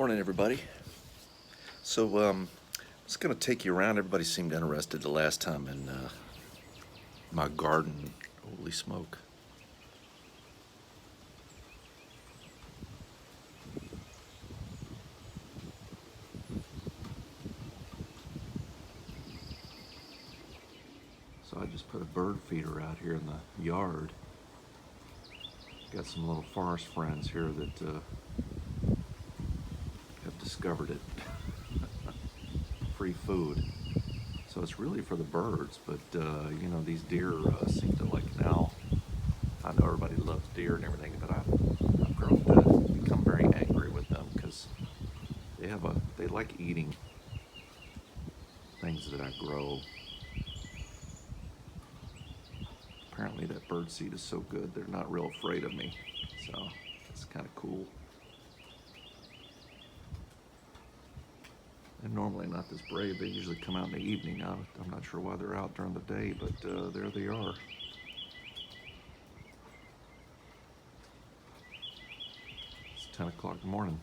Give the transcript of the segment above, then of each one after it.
Morning, everybody. So, I'm just going to take you around. Everybody seemed interested the last time in my garden. Holy smoke. So I just put a bird feeder out here in the yard. Got some little forest friends here that have discovered it. Free food. So it's really for the birds, but you know, these deer seem to like it now. I know everybody loves deer and everything, but I've grown to become very angry with them because they like eating things that I grow. Apparently that bird seed is so good, they're not real afraid of me. So it's kind of cool. They're normally not this brave. They usually come out in the evening. I'm not sure why they're out during the day, but there they are. It's 10 o'clock in the morning.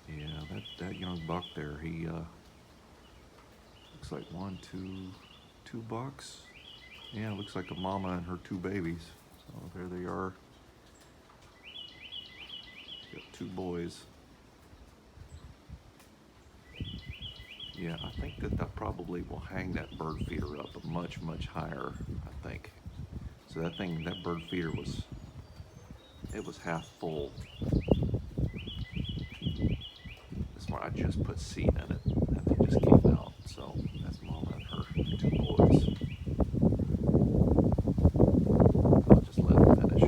Yeah, that young buck there, he looks like two bucks. Yeah, looks like a mama and her two babies. So there they are. Got two boys. Yeah, I think that probably will hang that bird feeder up much higher, I think. So that bird feeder was half full. This one I just put seed in it, and they just came out. So that's mama and her two boys. I'll just let them finish.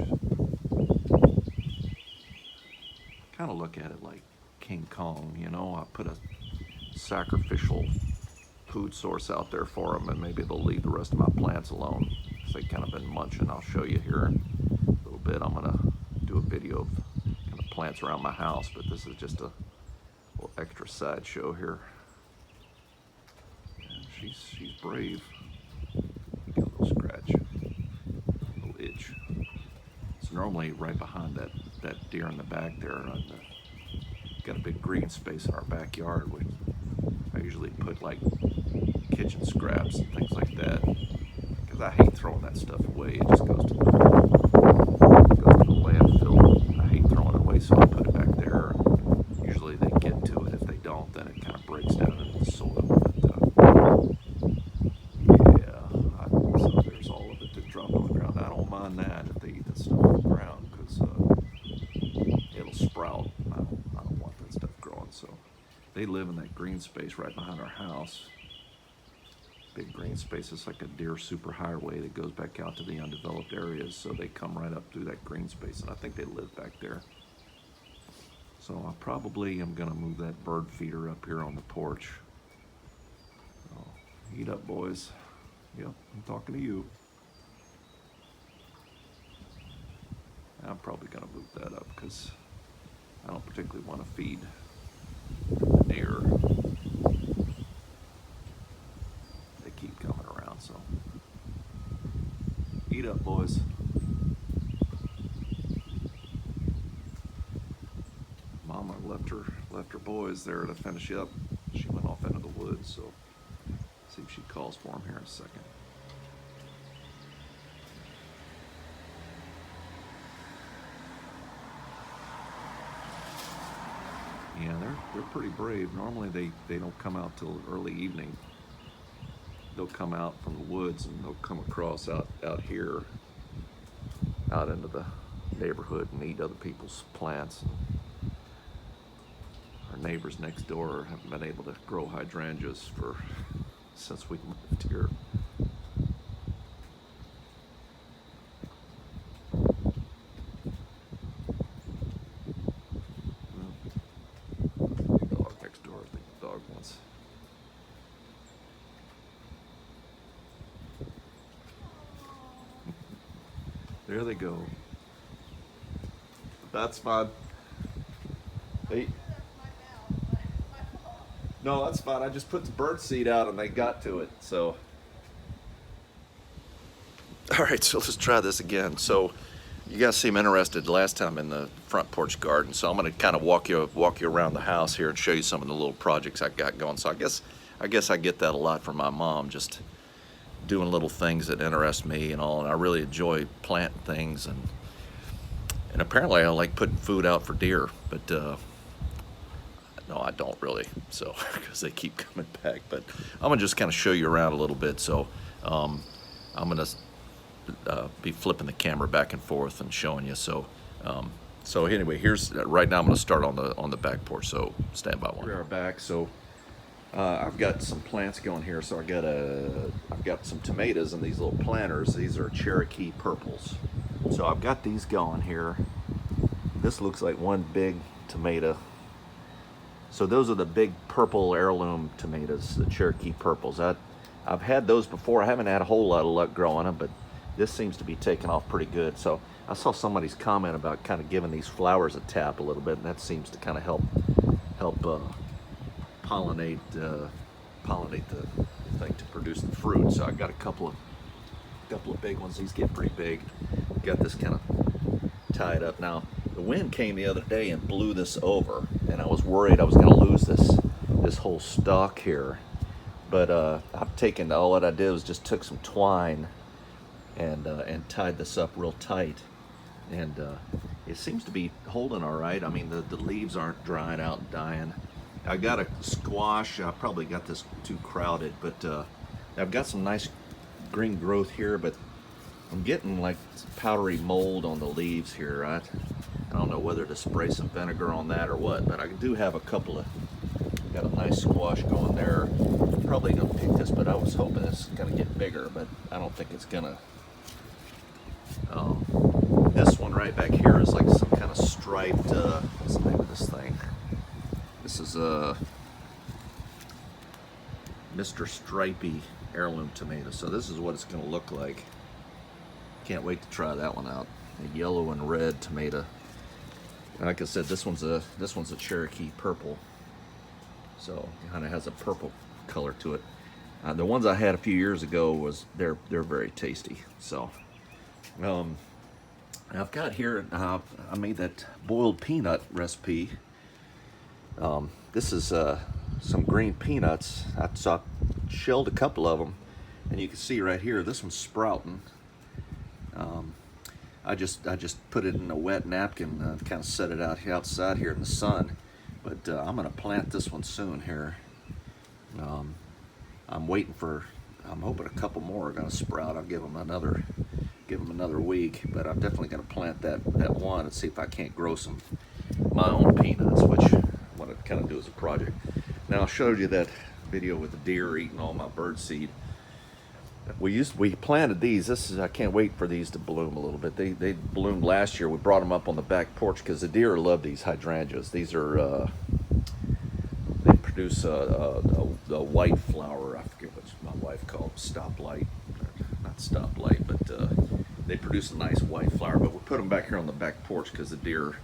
Kind of look at it like King Kong, you know. I put a sacrificial food source out there for them, and maybe they'll leave the rest of my plants alone because they've kind of been munching. I'll show you here in a little bit. I'm gonna do a video of kind of plants around my house, but this is just a little extra sideshow here. And she's brave. Get a little scratch, a little itch. So normally right behind that deer in the back there, got a big green space in our backyard. I usually put like kitchen scraps and things like that because I hate throwing that stuff away. It just goes to the landfill. I hate throwing it away, so I put it back there. Usually they get to it. If they don't, then it kind of breaks down into the soil. So there's all of it that dropped on the ground. I don't mind that if they eat that stuff on the ground because it'll sprout. I don't want that stuff growing. So they live in that green space right behind our house. Big green space. It's like a deer superhighway that goes back out to the undeveloped areas. So they come right up through that green space, and I think they live back there. So I probably am gonna move that bird feeder up here on the porch. So, eat up, boys. Yep, I'm talking to you. I'm probably gonna move that up because I don't particularly want to feed the deer. They keep coming around, so eat up, boys. Mama left her boys there to finish up. She went off into the woods, so see if she calls for them here in a second. Yeah, they're pretty brave. Normally they don't come out till early evening. They'll come out from the woods and they'll come across out here, out into the neighborhood and eat other people's plants. Our neighbors next door haven't been able to grow hydrangeas since we moved here. Dog next door, I think the dog wants. There they go. That's fine. Hey. No, that's fine. I just put the bird seed out and they got to it, so. All right, so let's try this again. So you guys seem interested last time in the front porch garden, so I'm going to kind of walk you around the house here and show you some of the little projects I got going. So I guess I get that a lot from my mom, just doing little things that interest me and all, and I really enjoy planting things, and apparently I like putting food out for deer, but no, I don't really, so because they keep coming back. But I'm gonna just kind of show you around a little bit. So I'm gonna be flipping the camera back and forth and showing you. So so anyway, here's right now I'm gonna start on the back porch. So stand by one. We are back. So I've got some plants going here. So I've got some tomatoes in these little planters. These are Cherokee purples. So I've got these going here. This looks like one big tomato. So those are the big purple heirloom tomatoes, the Cherokee purples. I've had those before. I haven't had a whole lot of luck growing them, but this seems to be taking off pretty good. So I saw somebody's comment about kind of giving these flowers a tap a little bit, and that seems to kind of help pollinate the thing to produce the fruit. So I got a couple of big ones. These get pretty big. Got this kind of tied up now. The wind came the other day and blew this over, and I was worried I was going to lose this whole stalk here. But I've taken, all that I did was just took some twine and tied this up real tight, and it seems to be holding all right. I mean, the leaves aren't drying out and dying. I got a squash. I probably got this too crowded, but I've got some nice green growth here, but I'm getting like powdery mold on the leaves here, right? I don't know whether to spray some vinegar on that or what, but I do have got a nice squash going there. Probably gonna pick this, but I was hoping it's gonna get bigger, but I don't think it's gonna. This one right back here is like some kind of striped, what's the name of this thing? This is Mr. Stripey heirloom tomato. So this is what it's gonna look like. Can't wait to try that one out. A yellow and red tomato. Like I said, this one's a Cherokee purple, so it kind of has a purple color to it. The ones I had a few years ago they're very tasty. So I've got here, I made that boiled peanut recipe. This is some green peanuts. So I shelled a couple of them, and you can see right here this one's sprouting. I just put it in a wet napkin, kind of set it out outside here in the sun. But I'm gonna plant this one soon here. I'm hoping a couple more are gonna sprout. I'll give them another week. But I'm definitely gonna plant that one and see if I can't grow some my own peanuts, which I want to kind of do as a project. Now I showed you that video with the deer eating all my bird seed. We planted these. I can't wait for these to bloom a little bit. They bloomed last year. We brought them up on the back porch because the deer love these hydrangeas. These are they produce a white flower. I forget what my wife called stoplight, not stoplight, but they produce a nice white flower. But we put them back here on the back porch because the deer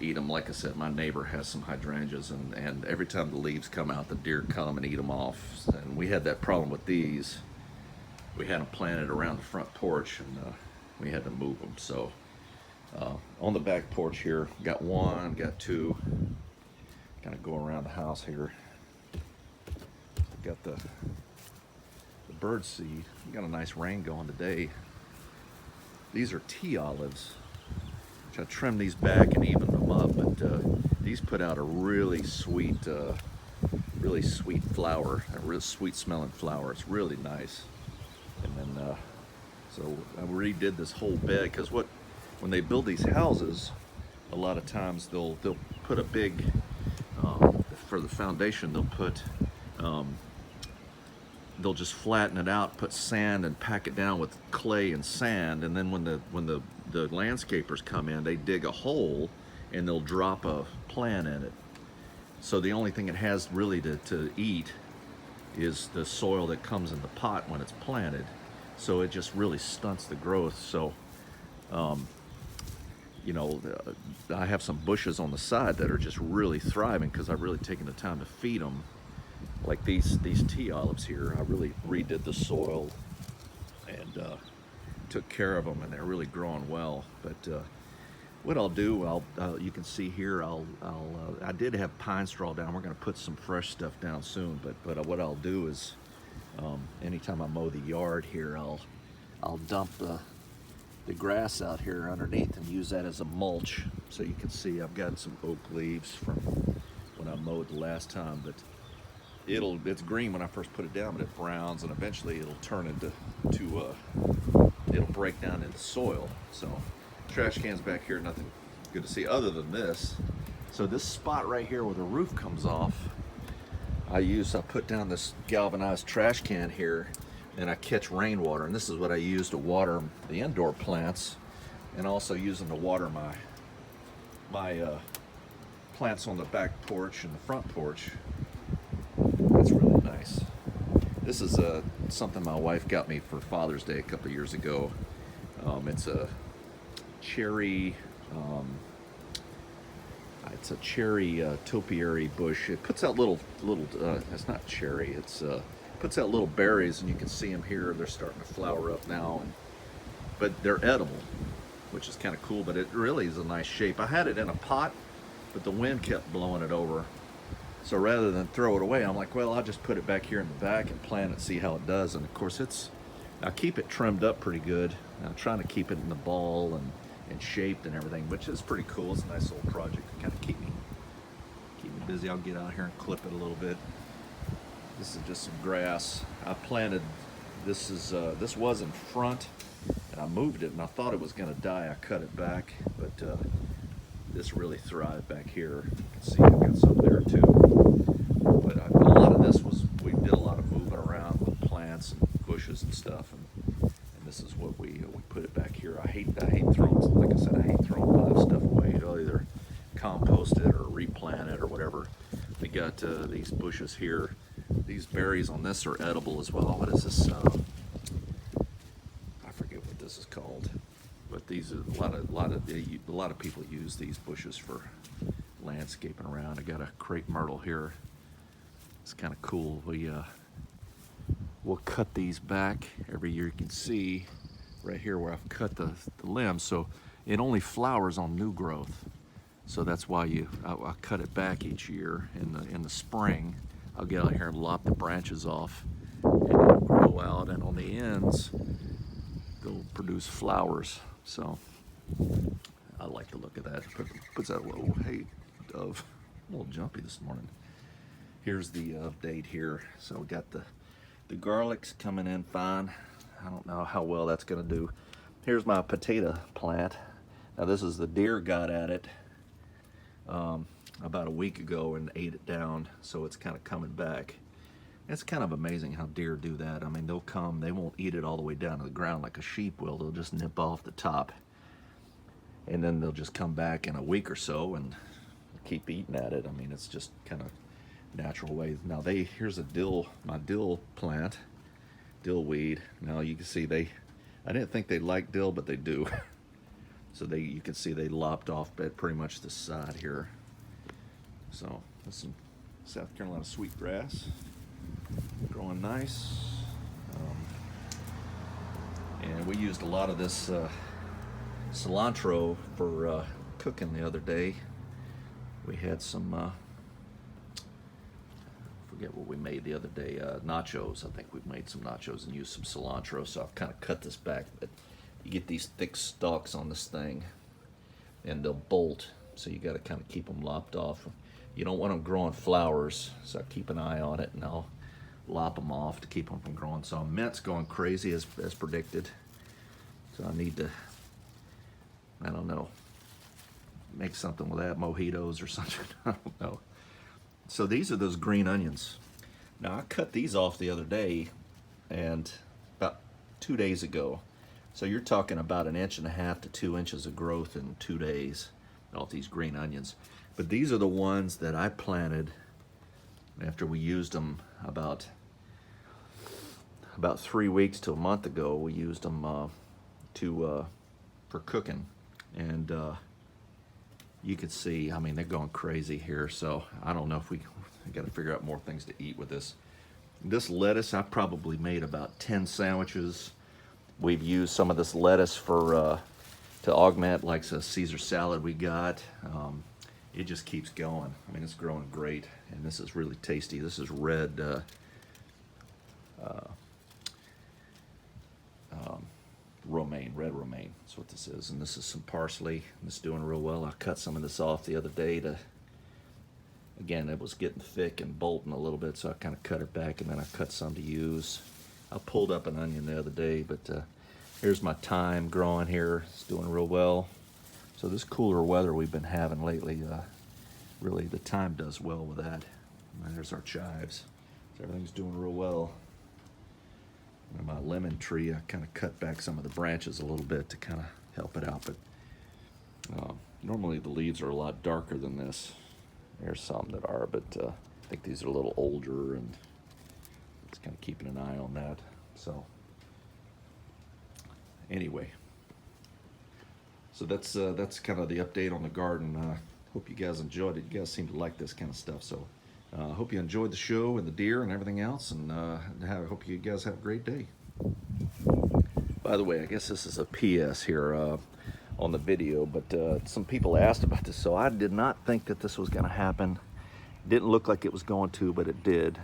eat them. Like I said, my neighbor has some hydrangeas, and every time the leaves come out, the deer come and eat them off. And we had that problem with these. We had them planted around the front porch, and we had to move them. So on the back porch here, got one, got two. Kind of go around the house here. Got the bird seed. We got a nice rain going today. These are tea olives, which I trimmed these back and evened them up, but these put out a really sweet flower, a real sweet smelling flower. It's really nice. And then, so I redid this whole bed, because when they build these houses, a lot of times they'll put a big, for the foundation, they'll just flatten it out, put sand and pack it down with clay and sand, and then when the landscapers come in, they dig a hole and they'll drop a plant in it. So the only thing it has really to eat is the soil that comes in the pot when it's planted. So it just really stunts the growth. So you know, I have some bushes on the side that are just really thriving because I've really taken the time to feed them. Like these tea olives here, I really redid the soil, and took care of them, and they're really growing well. But what I'll do, you can see here, I did have pine straw down. We're going to put some fresh stuff down soon. But what I'll do is, anytime I mow the yard here, I'll dump the grass out here underneath and use that as a mulch. So you can see I've got some oak leaves from when I mowed the last time, but it's green when I first put it down, but it browns, and eventually it'll turn into it'll break down into soil. So trash cans back here, nothing good to see other than this. So this spot right here where the roof comes off, I put down this galvanized trash can here, and I catch rainwater, and this is what I use to water the indoor plants, and also use them to water my plants on the back porch and the front porch. That's really nice. This is something my wife got me for Father's Day a couple of years ago. It's a cherry topiary bush. It puts out little it's not cherry, it's puts out little berries, and you can see them here. They're starting to flower up now, but they're edible, which is kind of cool. But it really is a nice shape. I had it in a pot, but the wind kept blowing it over. So rather than throw it away, I'm like, well, I'll just put it back here in the back and plant it, see how it does. And of course, I keep it trimmed up pretty good. I'm trying to keep it in the ball and shaped and everything, which is pretty cool. It's a nice little project to kind of keep me busy. I'll get out here and clip it a little bit. This is just some grass. I planted, this was in front, and I moved it, and I thought it was gonna die. I cut it back, but this really thrived back here. You can see I've got some there too. But a lot of this we did a lot of moving around with plants and bushes and stuff, and this is what we put it back here. I hate throwing, like I said, I hate throwing live stuff away. I'll either compost it or replant it or whatever. We got these bushes here. These berries on this are edible as well. What is this? I forget what this is called. But these are a lot of people use these bushes for landscaping around. I got a crepe myrtle here. It's kind of cool. We'll cut these back every year. You can see right here where I've cut the limbs, so it only flowers on new growth. So that's why I cut it back each year in the spring. I'll get out here and lop the branches off, and it'll grow out, and on the ends they'll produce flowers. So I like the look of that. Puts out a little, hey, dove, a little jumpy this morning. Here's the update here. So we got the garlic's coming in fine. I don't know how well that's gonna do. Here's my potato plant. Now this is the deer got at it about a week ago and ate it down, so it's kind of coming back. It's kind of amazing how deer do that. I mean, they'll come, they won't eat it all the way down to the ground like a sheep will. They'll just nip off the top, and then they'll just come back in a week or so and keep eating at it. I mean, it's just kind of natural way. Now here's my dill plant, dill weed. Now you can see I didn't think they liked dill, but they do. So you can see they lopped off pretty much the side here. So that's some South Carolina sweetgrass, growing nice. And we used a lot of this cilantro for cooking the other day. We had some, I forget what we made the other day, nachos. I think we made some nachos and used some cilantro, so I've kind of cut this back. But you get these thick stalks on this thing, and they'll bolt, so you got to kind of keep them lopped off. You don't want them growing flowers, so I keep an eye on it, and I'll lop them off to keep them from growing. So mint's going crazy as predicted. So I need to, I don't know, make something with that, mojitos or something. I don't know. So these are those green onions. Now I cut these off the other day, and about 2 days ago. So you're talking about 1.5 inches to 2 inches of growth in 2 days off these green onions. But these are the ones that I planted after we used them about 3 weeks to a month ago. We used them for cooking, and you can see, I mean, they're going crazy here. So I don't know if we got to figure out more things to eat with this. This lettuce, I probably made about 10 sandwiches We've used some of this lettuce for to augment like the Caesar salad we got. It just keeps going. I mean, it's growing great, and this is really tasty. This is red romaine, red romaine. That's what this is. And this is some parsley. It's doing real well. I cut some of this off the other day to, again, it was getting thick and bolting a little bit, so I kind of cut it back, and then I cut some to use. I pulled up an onion the other day, but here's my thyme growing here. It's doing real well. So this cooler weather we've been having lately, really the thyme does well with that. And there's our chives. So everything's doing real well. And my lemon tree, I kind of cut back some of the branches a little bit to kind of help it out. But normally the leaves are a lot darker than this. There's some that are, but I think these are a little older, and it's kind of keeping an eye on that. So anyway, so that's kind of the update on the garden. Hope you guys enjoyed it. You guys seem to like this kind of stuff. So I hope you enjoyed the show and the deer and everything else. And I hope you guys have a great day. By the way, I guess this is a PS here on the video, but some people asked about this. So I did not think that this was going to happen. Didn't look like it was going to, but it did.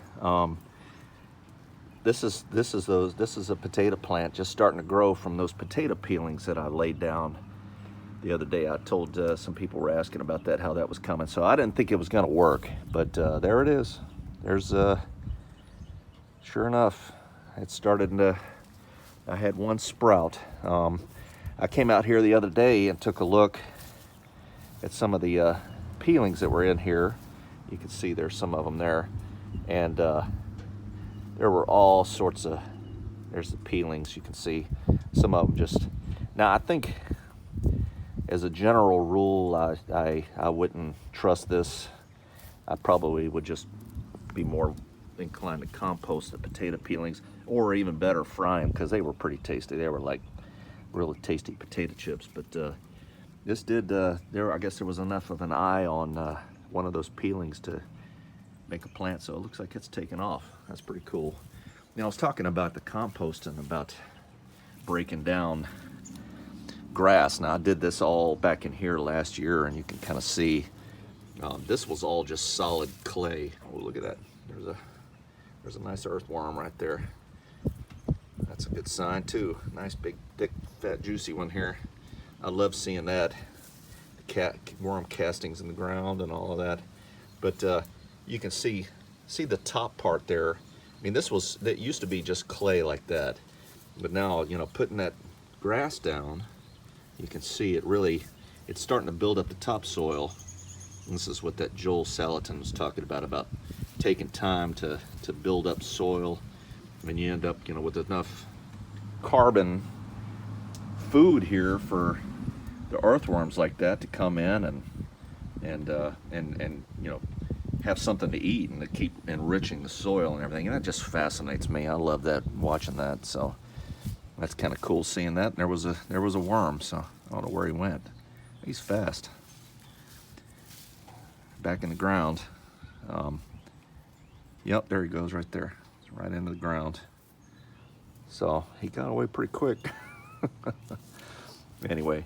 This is a potato plant just starting to grow from those potato peelings that I laid down the other day. I told some people were asking about that, how that was coming. So I didn't think it was going to work, but there it is. There's sure enough, it started to. I had one sprout. I came out here the other day and took a look at some of the peelings that were in here. You can see there's some of them there, and there were all sorts of. There's the peelings. You can see some of them just. Now I think, as a general rule, I wouldn't trust this. I probably would just be more inclined to compost the potato peelings, or even better, fry them, because they were pretty tasty. They were like really tasty potato chips. But this did, I guess there was enough of an eye on one of those peelings to make a plant, so it looks like it's taken off. That's pretty cool. You know, I was talking about the composting, about breaking down grass. Now I did this all back in here last year, and you can kind of see this was all just solid clay. Oh, look at that. There's a nice earthworm right there. That's a good sign too. Nice big thick fat juicy one here. I love seeing that. The worm castings in the ground and all of that. But you can see the top part there. I mean, that used to be just clay like that, but now, you know, putting that grass down, you can see it's starting to build up the topsoil. And this is what that Joel Salatin was talking about taking time to build up soil. I mean, you end up, you know, with enough carbon food here for the earthworms like that to come in and you know, have something to eat and to keep enriching the soil and everything. And that just fascinates me. I love that, watching that. So that's kind of cool seeing that. And there was a worm, so I don't know where he went. He's fast. Back in the ground. Yep, there he goes right there. Right into the ground. So he got away pretty quick. Anyway,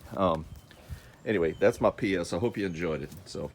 that's my PS. I hope you enjoyed it. So